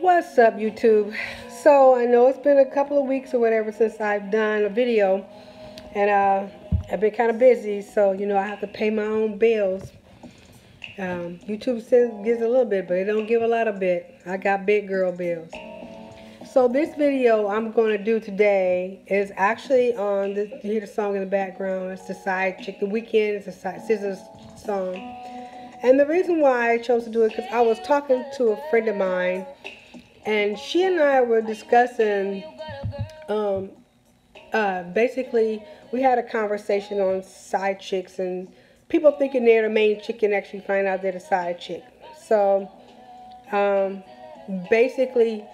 What's up, YouTube? So I know it's been a couple of weeks or whatever since I've done a video, and I've been kind of busy, so I have to pay my own bills. YouTube gives a little bit, but it don't give a lot of bit. I got big girl bills. So this video I'm going to do today is actually on the, you hear the song in the background. It's the side chick. The Weekend. It's a SZA's song. And the reason why I chose to do it because I was talking to a friend of mine, and she and I were discussing, um, basically, we had a conversation on side chicks and people thinking they're the main chick and actually find out they're the side chick. So, um, basically,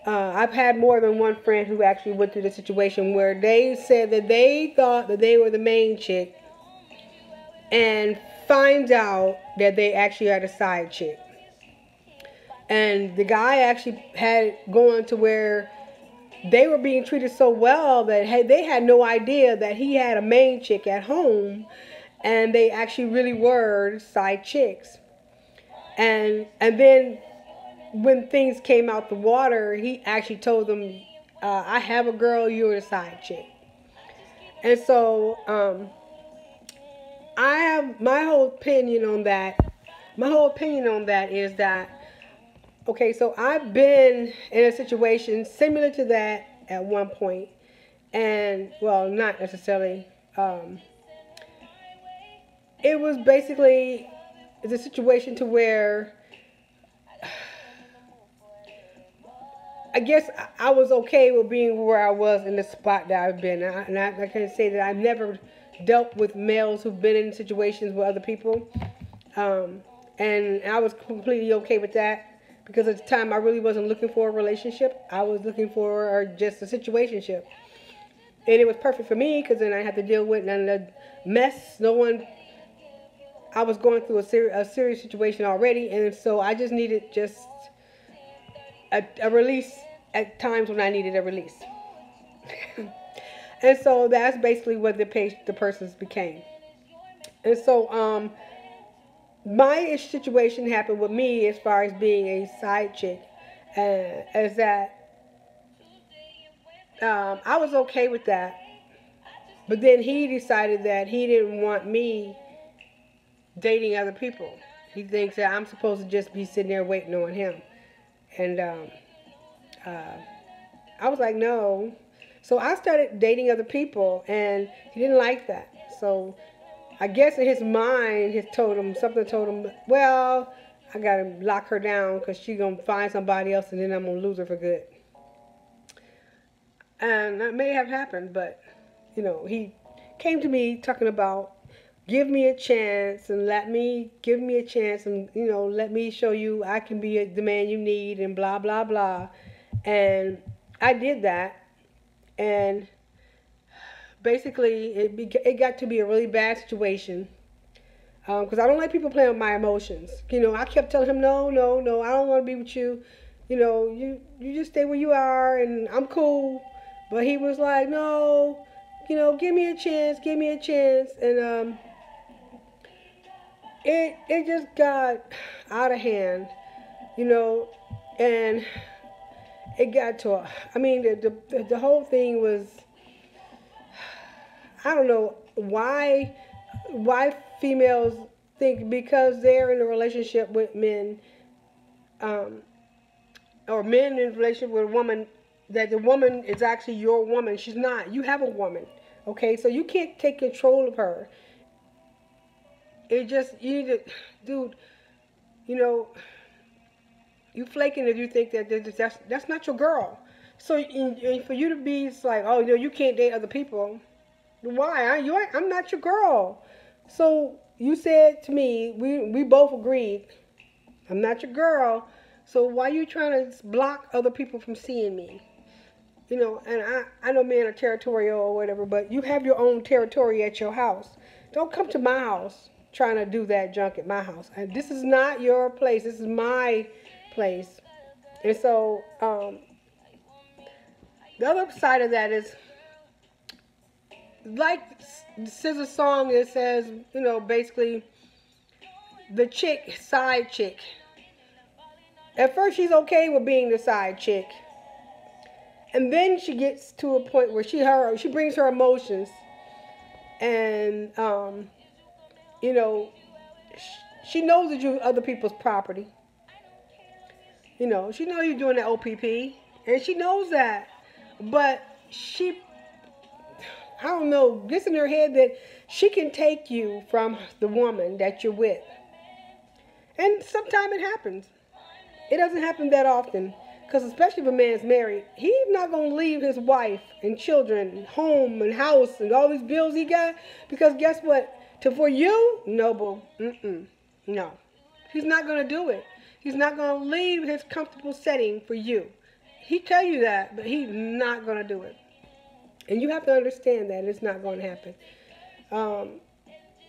I've had more than one friend who actually went through the situation where they said that they thought that they were the main chick and finds out that they actually are the side chick. And the guy actually had it going to where they were being treated so well that they had no idea that he had a main chick at home, and they actually really were side chicks. And then when things came out the water, he actually told them, "I have a girl, you're the side chick." And so I have my whole opinion on that. My whole opinion on that is that, okay, so I've been in a situation similar to that at one point, and well, not necessarily. It was basically the situation to where I guess I was okay with being where I was in the spot that I've been. And I can say that I've never dealt with males who've been in situations with other people. And I was completely okay with that because at the time I really wasn't looking for a relationship. I was looking for just a situationship. And it was perfect for me because then I had to deal with none of the mess. I was going through a serious situation already. And so I just needed just a release at times when I needed a release. And so that's basically what the persons became. And so my situation happened with me as far as being a side chick, as that I was okay with that, but then he decided that he didn't want me dating other people. He thinks that I'm supposed to just be sitting there waiting on him. And I was like, no. So I started dating other people, and he didn't like that. So I guess in his mind, something told him, well, I gotta lock her down because she's gonna find somebody else, and then I'm gonna lose her for good. And that may have happened, but he came to me talking about give me a chance and give me a chance and let me show you I can be the man you need and blah blah blah. And I did that, and basically it got to be a really bad situation because I don't like people playing with my emotions. I kept telling him, no, no, no, I don't want to be with you. You just stay where you are, and I'm cool. But he was like, no, give me a chance, give me a chance, and it just got out of hand, and it got to I mean, the whole thing was, I don't know why females think because they're in a relationship with men, um, or men in a relationship with a woman, that the woman is actually your woman. She's not. You have a woman. Okay, so you can't take control of her. You need to, dude, you know, you flaking if you think that's not your girl. So for you to be, it's like, oh, you can't date other people. Why? I'm not your girl. So you said to me, we both agreed, I'm not your girl. So why are you trying to block other people from seeing me? And I know men are territorial or whatever, but you have your own territory at your house. Don't come to my house trying to do that junk at my house. And this is not your place. This is my place. And so the other side of that is, like SZA's song, it says, basically, the side chick, At first, she's okay with being the side chick. And then she gets to a point where she brings her emotions, and you know, she knows that you're other people's property. She knows you're doing that OPP, and she knows that. But she, I don't know, gets in her head that she can take you from the woman that you're with. And sometimes it happens. It doesn't happen that often. Because especially if a man's married, he's not going to leave his wife and children, home and house and all these bills he got. Because guess what? For you, no, boo. No. He's not going to do it. He's not going to leave his comfortable setting for you. He tell you that, but he's not going to do it. And you have to understand that it's not going to happen.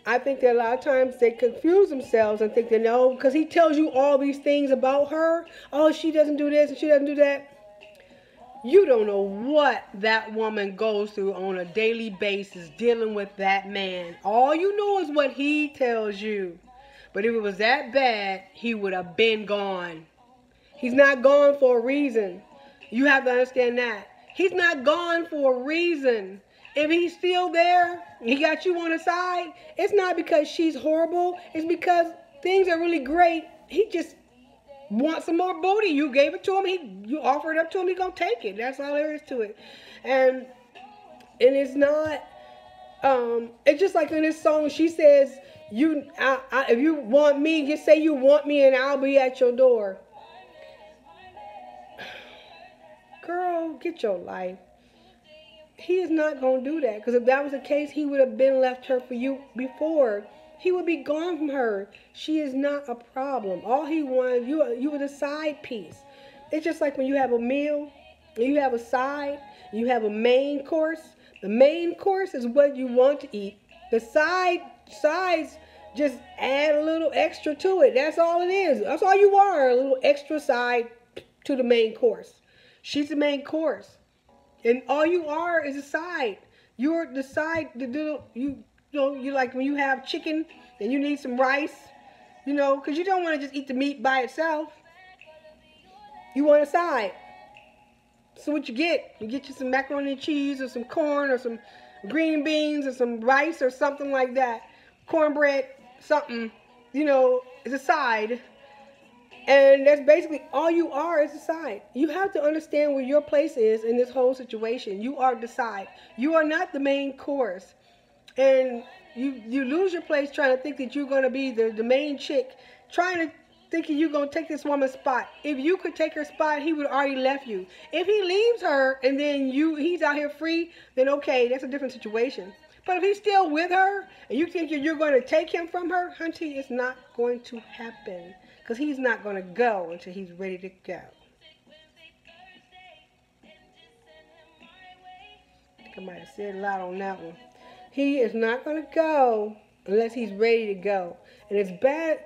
I think that a lot of times they confuse themselves and think they know, because he tells you all these things about her. Oh, she doesn't do this and she doesn't do that. You don't know what that woman goes through on a daily basis dealing with that man. All you know is what he tells you. But if it was that bad, he would have been gone. He's not gone for a reason. You have to understand that. He's not gone for a reason. If he's still there, he got you on his side, it's not because she's horrible. It's because things are really great. He just wants some more booty. You gave it to him. You offered it up to him. He's going to take it. That's all there is to it. And it's not, it's just like in this song, she says, if you want me, just say you want me and I'll be at your door. Girl, get your life. He is not going to do that, because if that was the case, he would have been left her for you before. He would be gone from her. She is not a problem. All he wanted, you were the side piece. It's just like when you have a meal, you have a side, you have a main course. The main course is what you want to eat. The sides just add a little extra to it. That's all it is. That's all you are, a little extra side to the main course. She's the main course. And all you are is a side. You're the side, you like when you have chicken and you need some rice, because you don't want to just eat the meat by itself. You want a side. So what you get you some macaroni and cheese or some corn or some green beans or some rice or something like that. Cornbread, something, is a side. And that's basically all you are, is the side. You have to understand where your place is in this whole situation. You are the side. You are not the main course. And you lose your place trying to think that you're going to be the main chick, trying to think you're going to take this woman's spot. If you could take her spot, he would have already left you. If he leaves her and then he's out here free, then okay, that's a different situation. But if he's still with her and you think you're going to take him from her, hunty, it's not going to happen. Because he's not going to go until he's ready to go. I think I might have said a lot on that one. He is not going to go unless he's ready to go. And it's bad.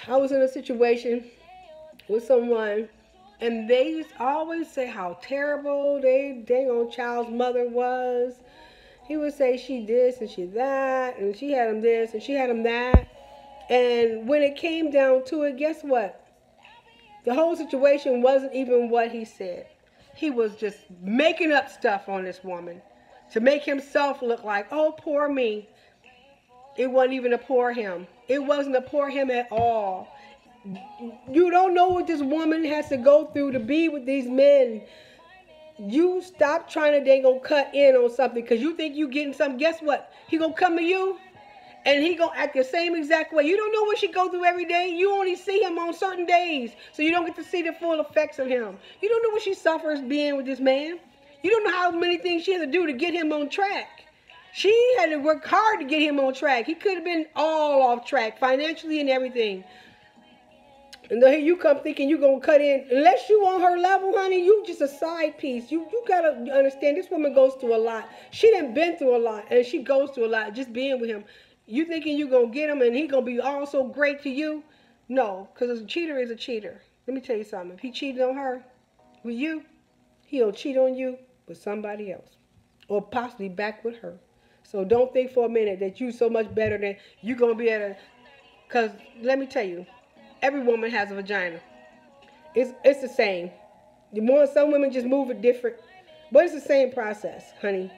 I was in a situation with someone, and they just always say how terrible they own child's mother was. He would say she this and she that, and she had him this and she had him that. And when it came down to it, guess what? The whole situation wasn't even what he said. He was just making up stuff on this woman to make himself look like, oh, poor me. It wasn't even a poor him. It wasn't a poor him at all. You don't know what this woman has to go through to be with these men. You stop trying to, they gonna cut in on something because you think you getting something. Guess what? He gonna come to you. And he gonna act the same exact way. You don't know what she go through every day. You only see him on certain days. So you don't get to see the full effects of him. You don't know what she suffers being with this man. You don't know how many things she had to do to get him on track. She had to work hard to get him on track. He could have been all off track, financially and everything. And then here you come thinking you're going to cut in. Unless you on her level, honey, you just a side piece. You got to understand this woman goes through a lot. She done been through a lot, and she goes through a lot just being with him. You thinking you're going to get him and he going to be all so great to you? No, because a cheater is a cheater. Let me tell you something. If he cheated on her with you, he'll cheat on you with somebody else. Or possibly back with her. So don't think for a minute that you so much better than you're going to be able to. Because let me tell you, Every woman has a vagina. It's the same. The more some women just move it different, but it's the same process, honey.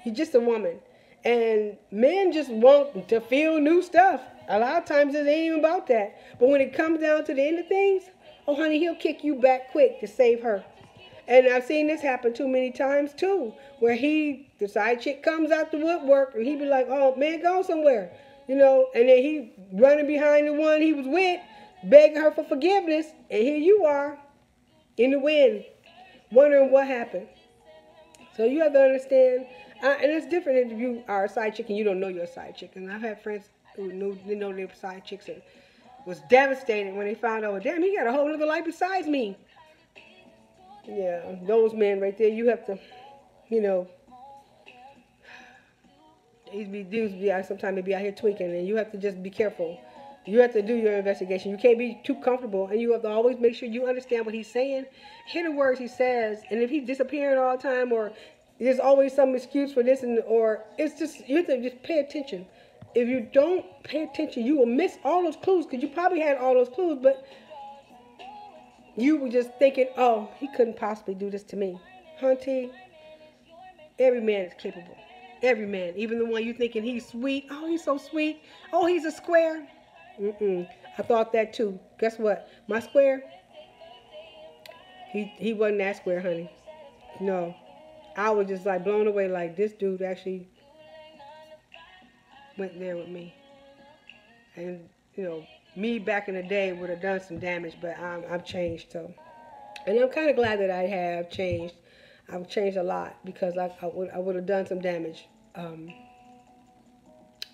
You're just a woman, and men just want to feel new stuff. A lot of times it ain't even about that. But when it comes down to the end of things, oh honey, he'll kick you back quick to save her. And I've seen this happen too many times too, where the side chick comes out the woodwork and he be like, oh man, go somewhere, and then he running behind the one he was with, begging her for forgiveness, and here you are in the wind, wondering what happened. So you have to understand, and it's different if you are a side chick and you don't know you're a side chick. And I've had friends who knew they know they were side chicks and was devastated when they found out, damn, he got a whole other life besides me. Yeah, those men right there, you have to, you know, dudes be out, sometimes they be out here tweaking, and you have to just be careful. You have to do your investigation. You can't be too comfortable, and you have to always make sure you understand what he's saying, hear the words he says, and if he's disappearing all the time, or there's always some excuse for this, or it's just, you have to just pay attention. If you don't pay attention, you will miss all those clues, because you probably had all those clues, but you were just thinking, oh, he couldn't possibly do this to me. Hunty, every man is capable. Every man, even the one you thinking he's sweet. Oh, he's so sweet. Oh, he's a square. I thought that too. Guess what? My square, he wasn't that square, honey. No. I was just like blown away, like this dude actually went there with me. And, me back in the day would have done some damage, but I've changed, so. And I'm kind of glad that I have changed. I've changed a lot because I would have done some damage,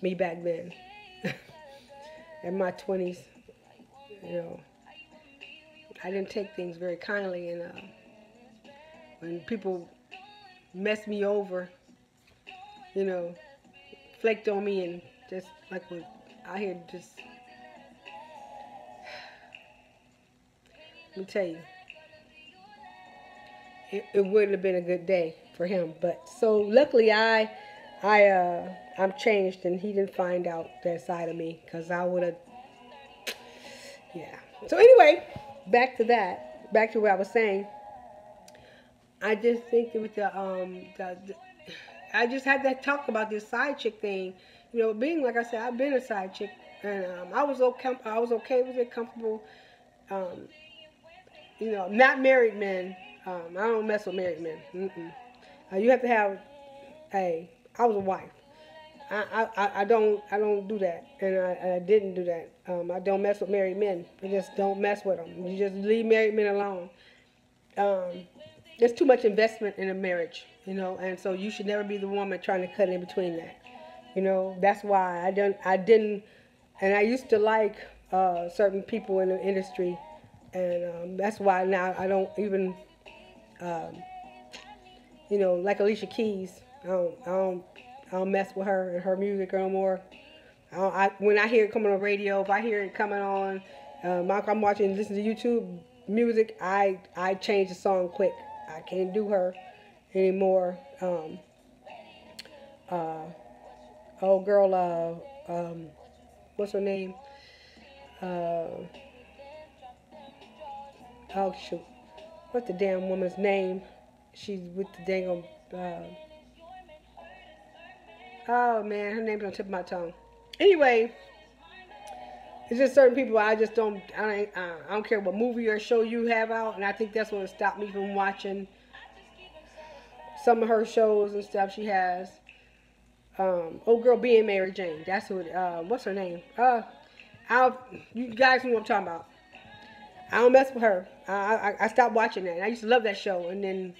me back then. In my 20s, I didn't take things very kindly, and when people messed me over, flaked on me, and just like was out here just, let me tell you, it wouldn't have been a good day for him. But so luckily I'm changed, and he didn't find out that side of me, because I would have, yeah. So anyway, back to what I was saying. I just think that with I just had to talk about this side chick thing. Being, like I said, I've been a side chick, and I was okay with it, comfortable. Not married men. I don't mess with married men. You have to have. Hey, I was a wife. I don't do that, and I didn't do that. I don't mess with married men. I just don't mess with them. You just leave married men alone. There's too much investment in a marriage, and so you should never be the woman trying to cut in between that. That's why I didn't, and I used to like certain people in the industry, and that's why now I don't even, like Alicia Keys. I don't mess with her and her music no more. When I hear it coming on the radio, if I hear it coming on, I'm watching, listening to YouTube music, I change the song quick. I can't do her anymore. Old girl, what's her name? Oh shoot, what's the damn woman's name? She's with the dang oh man, her name's on the tip of my tongue. Anyway, it's just certain people I just don't. I don't care what movie or show you have out, and I think that's what stopped me from watching some of her shows and stuff she has. Old girl being Mary Jane. That's who. What's her name? You guys know what I'm talking about. I don't mess with her. I stopped watching that. And I used to love that show, and then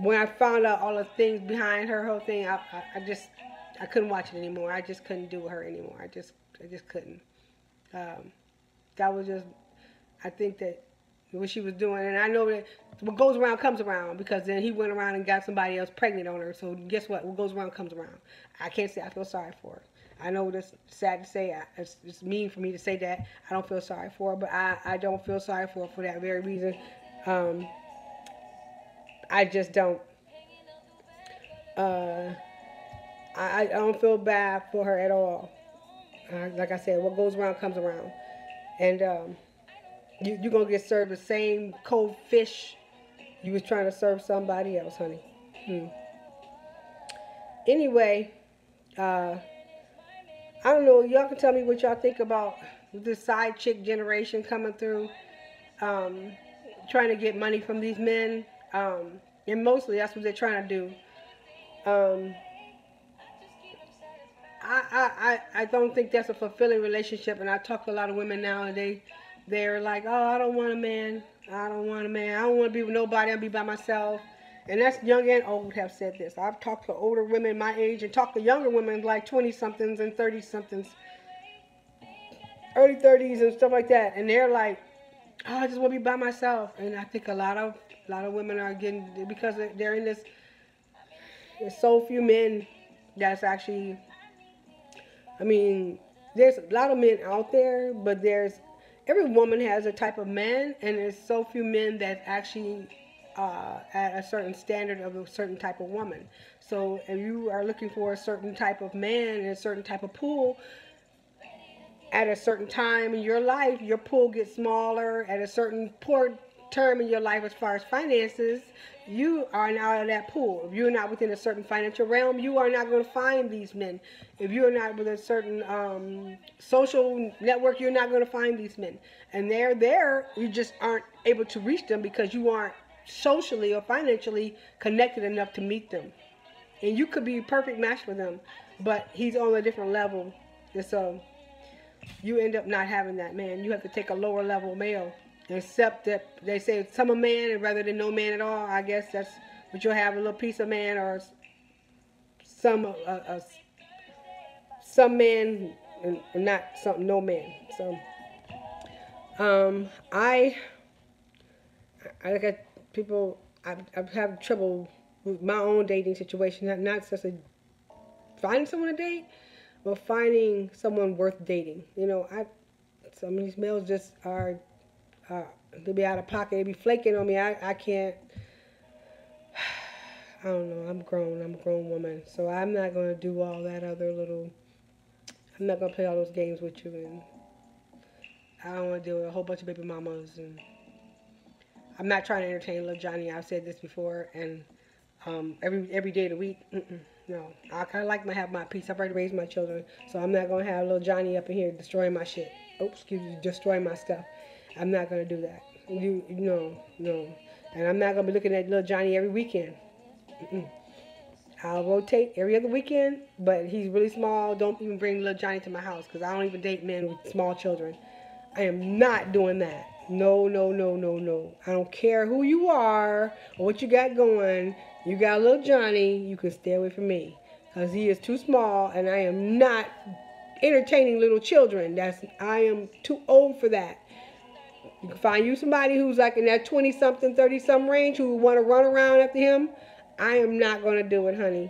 when I found out all the things behind her whole thing, I couldn't watch it anymore. I just couldn't do her anymore. I just couldn't. That was just, I think that what she was doing, and I know that what goes around comes around, because then he went around and got somebody else pregnant on her. So guess what goes around comes around. I can't say I feel sorry for her. I know that's sad to say. It's mean for me to say that. I don't feel sorry for her, but I don't feel sorry for her for that very reason. I just don't. I don't feel bad for her at all. Like I said, what goes around comes around. And you're going to get served the same cold fish you was trying to serve somebody else, honey. Hmm. Anyway, uh, I don't know. Y'all can tell me what y'all think about this side chick generation coming through, um, trying to get money from these men. And mostly that's what they're trying to do. Um, I don't think that's a fulfilling relationship. And I talk to a lot of women now, and they're like, oh, I don't want a man. I don't want a man. I don't want to be with nobody. I'll be by myself. And that's young and old have said this. I've talked to older women my age and talked to younger women like 20 somethings and 30 somethings, early 30s and stuff like that. And they're like, oh, I just want to be by myself. And I think a lot of women are getting, because they're in this. There's so few men that's actually. I mean, there's a lot of men out there, but every woman has a type of man, and there's so few men that actually at a certain standard of a certain type of woman. So if you are looking for a certain type of man and a certain type of pool, at a certain time in your life, your pool gets smaller. At a certain term in your life, as far as finances, you are not out of that pool. If you're not within a certain financial realm, you are not going to find these men. If you're not with a certain social network, you're not going to find these men. And they're there, you just aren't able to reach them because you aren't socially or financially connected enough to meet them. And you could be a perfect match for them, but he's on a different level. And so you end up not having that man. You have to take a lower level male. Except that they say some a man rather than no man at all. I guess that's what you'll have, a little piece of man, or some man and not some no man. So I look at people. I've had trouble with my own dating situation. Not just finding someone to date, but finding someone worth dating. Some of these males just are. They be out of pocket. They be flaking on me. I can't. I don't know. I'm grown. I'm a grown woman. So I'm not going to do all that other little. I'm not going to play all those games with you. And I don't want to deal with a whole bunch of baby mamas. And I'm not trying to entertain little Johnny. I've said this before. And every day of the week, no. I kind of like to have my peace. I've already raised my children. So I'm not going to have little Johnny up in here destroying my shit. Oh, excuse me. Destroying my stuff. I'm not going to do that. No. And I'm not going to be looking at little Johnny every weekend. I'll rotate every other weekend, but he's really small. Don't even bring little Johnny to my house because I don't even date men with small children. I am not doing that. No. I don't care who you are or what you got going. You got little Johnny, you can stay away from me because he is too small and I am not entertaining little children. I am too old for that. You can find you somebody who's like in that 20-something, 30-something range who want to run around after him. I am not going to do it, honey.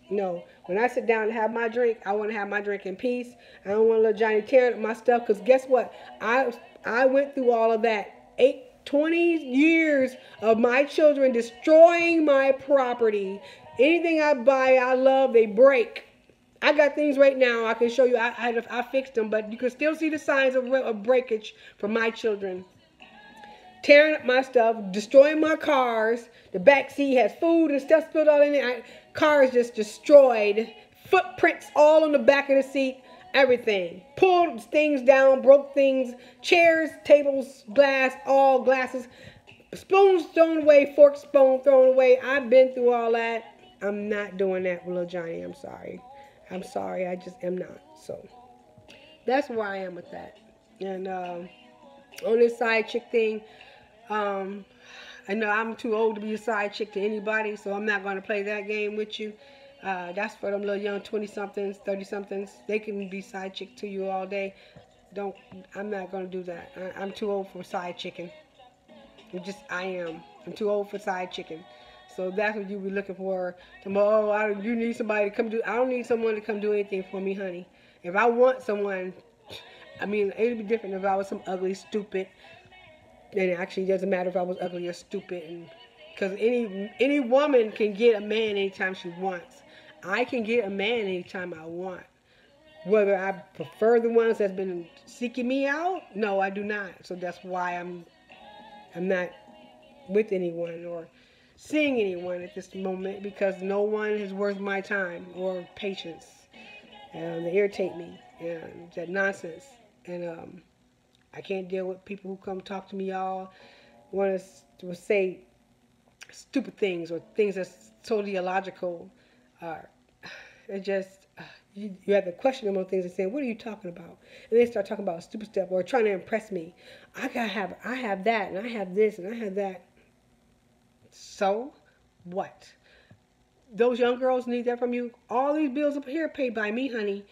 No. When I sit down and have my drink, I want to have my drink in peace. I don't want little Johnny tearing up my stuff because guess what? I went through all of that. 20 years of my children destroying my property. Anything I buy, I love, they break. I got things right now I can show you. I fixed them, but you can still see the signs of breakage from my children. Tearing up my stuff, destroying my cars. The back seat has food and stuff spilled all in it. Cars just destroyed. Footprints all on the back of the seat. Everything. Pulled things down, broke things. Chairs, tables, all glasses. Spoons thrown away, forks, spoon thrown away. I've been through all that. I'm not doing that with little Johnny. I'm sorry. I just am not. So that's where I am with that. And on this side chick thing, I know I'm too old to be a side chick to anybody, so I'm not going to play that game with you. That's for them little young 20-somethings, 30-somethings. They can be side chick to you all day. I'm not going to do that. I'm too old for side chicken. I am. I'm too old for side chicken. So that's what you be looking for. Tomorrow, you need somebody to come do. I don't need someone to come do anything for me, honey. If I want someone, it would be different if I was some ugly, stupid. And it actually doesn't matter if I was ugly or stupid. Because any woman can get a man anytime she wants. I can get a man anytime I want. Whether I prefer the ones that's been seeking me out, no, I do not. So that's why I'm not with anyone or seeing anyone at this moment, because no one is worth my time or patience. They irritate me and that nonsense. And I can't deal with people who come talk to me all want to say stupid things or things that's totally illogical. Uh, it just you have to question them on things and saying, "What are you talking about?" And they start talking about stupid stuff or trying to impress me. I have that, and I have this, and I have that. So, what? Those young girls need that from you. All these bills up here paid by me, honey.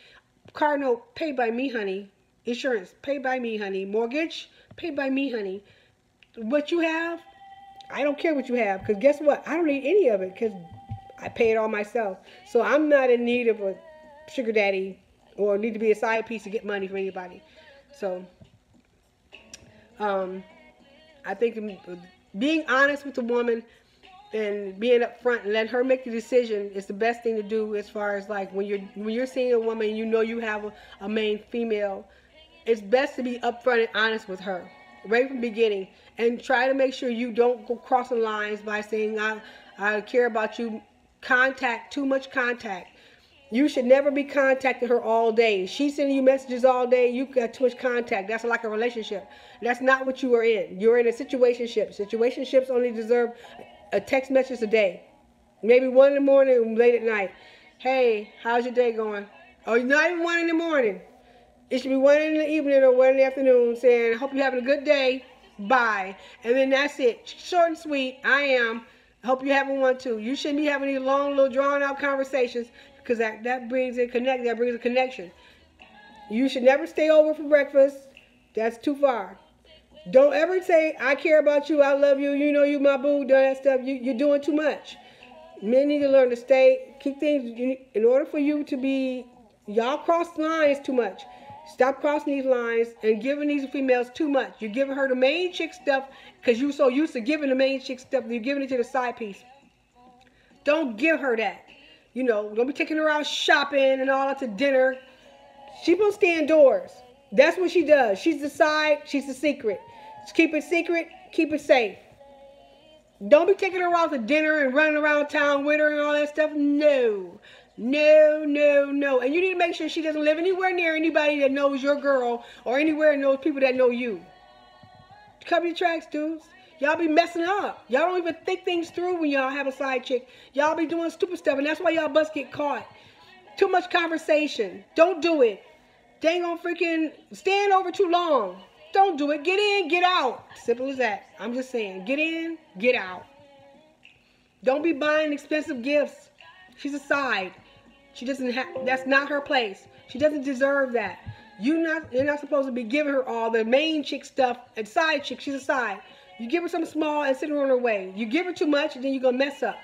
Car note paid by me, honey. Insurance paid by me, honey. Mortgage paid by me, honey. What you have, I don't care what you have, because guess what? I don't need any of it because I pay it all myself. So I'm not in need of a sugar daddy or need to be a side piece to get money from anybody. So I think being honest with the woman and being upfront and letting her make the decision is the best thing to do, as far as like when you're seeing a woman and you know you have a main female. It's best to be upfront and honest with her right from the beginning, and try to make sure you don't go crossing lines by saying I care about you. Too much contact. You should never be contacting her all day. She's sending you messages all day. You got too much contact. That's like a relationship. That's not what you are in. You're in a situationship. Situationships only deserve a text message a day. Maybe 1 in the morning, late at night. Hey, how's your day going? Oh, not even 1 in the morning. It should be 1 in the evening or 1 in the afternoon saying, I hope you're having a good day. Bye. And then that's it. Short and sweet. I am. I hope you're having one too. You shouldn't be having these long, little drawn out conversations, because that brings a connection. You should never stay over for breakfast. That's too far. Don't ever say, I care about you, I love you, you know you my boo, done that stuff. You're doing too much. Men need to learn to keep things, in order for you to be, y'all cross lines too much. Stop crossing these lines and giving these females too much. You're giving her the main chick stuff because you're so used to giving the main chick stuff, you're giving it to the side piece. Don't give her that. Don't be taking her out shopping and all that to dinner. She's supposed to stay indoors. That's what she does. She's the side, she's the secret. Just keep it secret, keep it safe. Don't be taking her out to dinner and running around town with her and all that stuff. No. No, no, no. And you need to make sure she doesn't live anywhere near anybody that knows your girl or anywhere knows people that know you. Cover your tracks, dudes. Y'all be messing up. Y'all don't even think things through when y'all have a side chick. Y'all be doing stupid stuff, and that's why y'all bust get caught. Too much conversation. Don't do it. They ain't gonna freaking stand over too long. Don't do it. Get in, get out. Simple as that. I'm just saying. Get in, get out. Don't be buying expensive gifts. She's a side. She doesn't have. That's not her place. She doesn't deserve that. You're not supposed to be giving her all the main chick stuff and side chick. She's a side. You give her something small and send her on her way. You give her too much and then you're gonna mess up.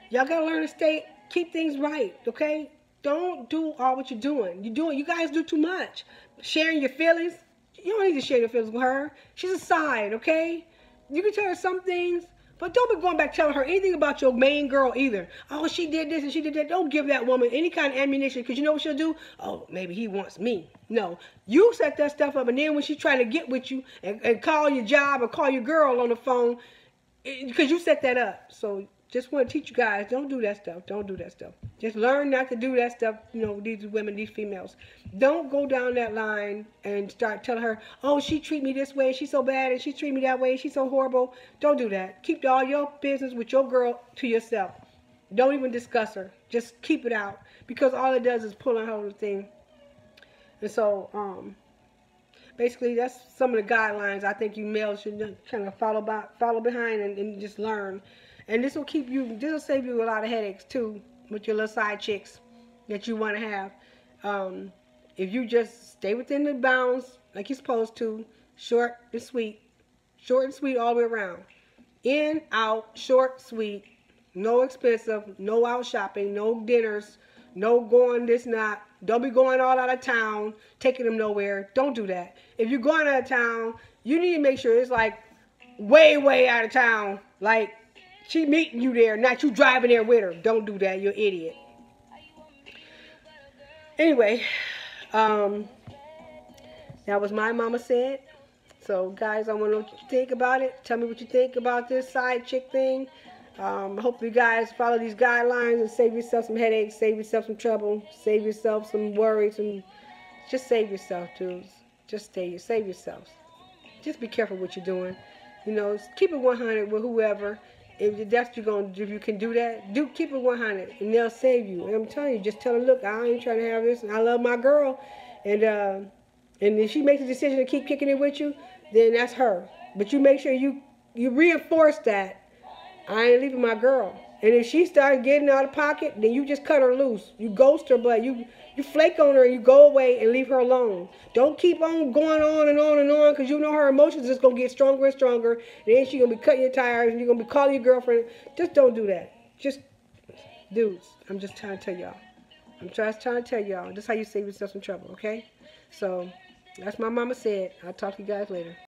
Y'all gotta learn to keep things right, okay? Don't do all what you're doing. You guys do too much. Sharing your feelings. You don't need to share your feelings with her. She's a side, okay? You can tell her some things, but don't be going back telling her anything about your main girl either. Oh, she did this and she did that. Don't give that woman any kind of ammunition, because you know what she'll do? Oh, maybe he wants me. No. You set that stuff up, and then when she's trying to get with you and call your job or call your girl on the phone, because you set that up. So just want to teach you guys, don't do that stuff. Don't do that stuff. Just learn not to do that stuff, these women, these females. Don't go down that line and start telling her, oh, she treat me this way, she's so bad, and she treat me that way, she's so horrible. Don't do that. Keep all your business with your girl to yourself. Don't even discuss her. Just keep it out, because all it does is pull on her thing. And so, basically, that's some of the guidelines I think you males should kind of follow behind and just learn. And this will save you a lot of headaches too with your little side chicks that you want to have. If you just stay within the bounds like you're supposed to, short and sweet all the way around. In, out, short, sweet, no expensive, no out shopping, no dinners, no going this, not. Don't be going all out of town, taking them nowhere. Don't do that. If you're going out of town, you need to make sure it's like way, way out of town. Like she meeting you there, not you driving there with her. Don't do that. You're an idiot. Anyway, Um, that was my mama said. So, guys, I want to know what you think about it. Tell me what you think about this side chick thing. I hope you guys follow these guidelines and save yourself some headaches, save yourself some trouble, save yourself some worries, and just save yourself, dudes. Just save yourselves. Just be careful what you're doing. You know, keep it 100 with whoever. If that's you're gonna, if you can do that, do keep it 100, and they'll save you. And I'm telling you, just tell her, look, I ain't trying to have this, and I love my girl, and if she makes a decision to keep kicking it with you, then that's her. But you make sure you reinforce that I ain't leaving my girl. And if she starts getting out of pocket, then you just cut her loose. You ghost her, but you flake on her and you go away and leave her alone. Don't keep on going on and on and on, because you know her emotions is going to get stronger and stronger. And then she's going to be cutting your tires and you're going to be calling your girlfriend. Just don't do that. Just, dudes, I'm just trying to tell y'all. I'm just trying to tell y'all. This is how you save yourself some trouble, okay? So, that's my mama said. I'll talk to you guys later.